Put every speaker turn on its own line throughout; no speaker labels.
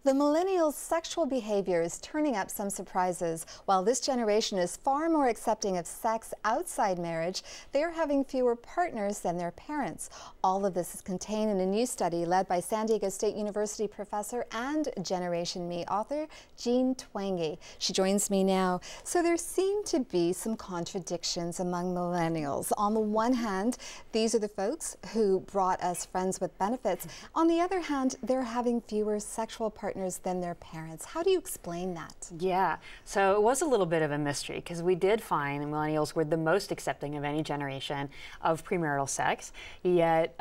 The millennials' sexual behavior is turning up some surprises. While this generation is far more accepting of sex outside marriage, they are having fewer partners than their parents. All of this is contained in a new study led by San Diego State University professor and Generation Me author Jean Twenge. She joins me now. So there seem to be some contradictions among millennials. On the one hand, these are the folks who brought us friends with benefits. On the other hand, they're having fewer sexual partners than their parents. How do you explain that?
Yeah, so it was a little bit of a mystery because we did find the millennials were the most accepting of any generation of premarital sex, yet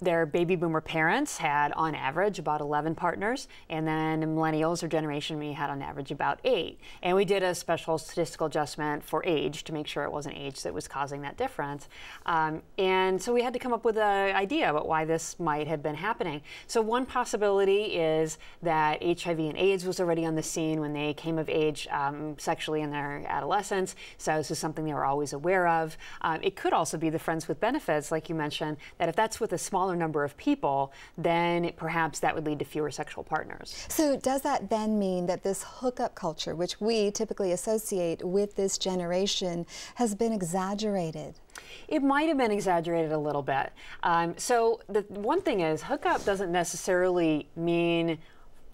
their baby boomer parents had on average about 11 partners, and then the millennials or Generation Me had on average about 8. And we did a special statistical adjustment for age to make sure it wasn't age that was causing that difference. And so we had to come up with an idea about why this might have been happening. So one possibility is that HIV and AIDS was already on the scene when they came of age sexually in their adolescence. So this is something they were always aware of. It could also be the friends with benefits, like you mentioned, that if that's with a smaller number of people, then perhaps that would lead to fewer sexual partners.
So does that then mean that this hookup culture, which we typically associate with this generation, has been exaggerated?
It might have been exaggerated a little bit. So the one thing is, hookup doesn't necessarily mean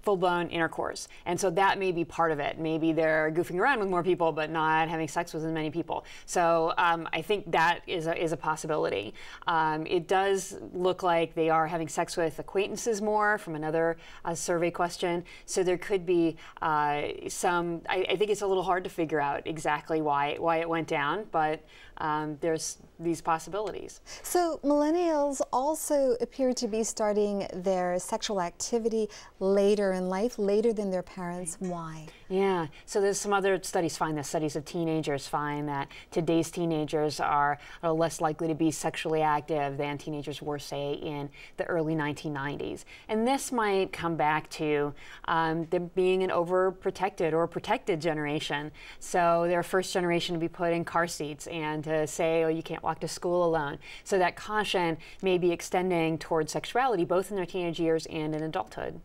full-blown intercourse, and so that may be part of it. Maybe they're goofing around with more people but not having sex with as many people. So I think that is a possibility. It does look like they are having sex with acquaintances more from another survey question, so there could be some, I think it's a little hard to figure out exactly why it went down, but there's these possibilities.
So millennials also appear to be starting their sexual activity later in life, later than their parents. Why?
Yeah, so there's some other studies find this. Studies of teenagers find that today's teenagers are less likely to be sexually active than teenagers were, say, in the early 1990s. And this might come back to them being an overprotected or protected generation. So they're first generation to be put in car seats and to say, oh, you can't walk to school alone. So that caution may be extending towards sexuality, both in their teenage years and in adulthood.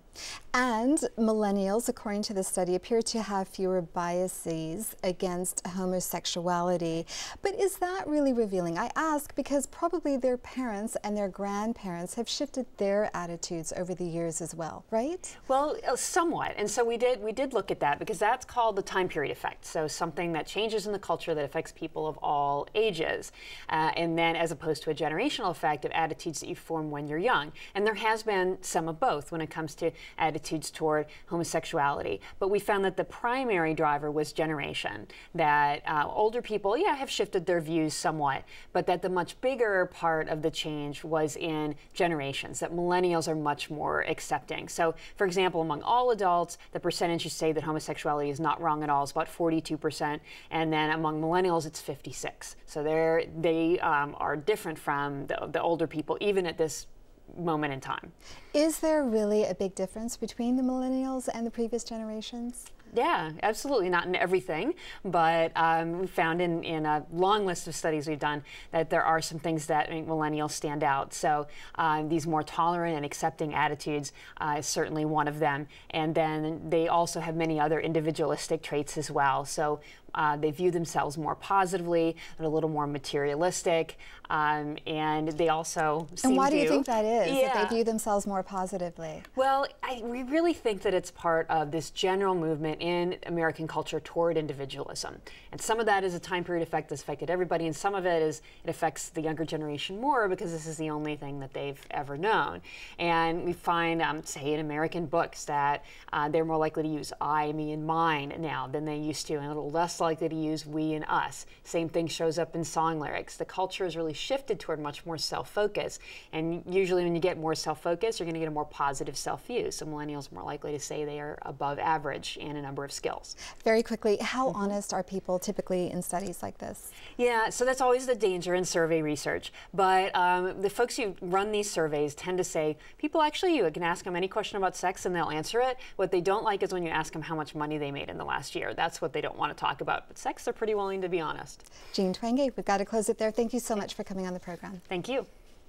And millennials, according to the study, appear to have fewer biases against homosexuality. But is that really revealing? I ask because probably their parents and their grandparents have shifted their attitudes over the years as well, right?
Well, somewhat. And so we did look at that because that's called the time period effect. So something that changes in the culture that affects people of all ages. And then as opposed to a generational effect of attitudes that you form when you're young. And there has been some of both when it comes to attitudes toward homosexuality. But we found that the primary driver was generation, that older people, yeah, have shifted their views somewhat, but that the much bigger part of the change was in generations, that millennials are much more accepting. So, for example, among all adults, the percentage who say that homosexuality is not wrong at all is about 42%, and then among millennials, it's 56%. So they are different from the older people, even at this moment in time.
Is there really a big difference between the millennials and the previous generations?
Yeah, absolutely. Not in everything, but we found in a long list of studies we've done that there are some things that make millennials stand out. So these more tolerant and accepting attitudes is certainly one of them. And then they also have many other individualistic traits as well. So they view themselves more positively, and a little more materialistic, and they also seem to...
And why do you think that is,
yeah,
that they view themselves more positively?
Well, we really think that it's part of this general movement in American culture toward individualism. And some of that is a time period effect that's affected everybody, and some of it is it affects the younger generation more because this is the only thing that they've ever known. And we find, say, in American books that they're more likely to use I, me, and mine now than they used to, and a little less likely to use we and us. Same thing shows up in song lyrics. The culture has really shifted toward much more self-focus, and usually when you get more self-focus, you're going to get a more positive self-view. So millennials are more likely to say they are above average in a number of skills.
Very quickly, how honest are people typically in studies like this?
Yeah, so that's always the danger in survey research. But the folks who run these surveys tend to say, people actually, you can ask them any question about sex and they'll answer it. What they don't like is when you ask them how much money they made in the last year. That's what they don't want to talk about. But sex, they're pretty willing to be honest.
Jean Twenge, we've got to close it there. Thank you so much for coming on the program.
Thank you.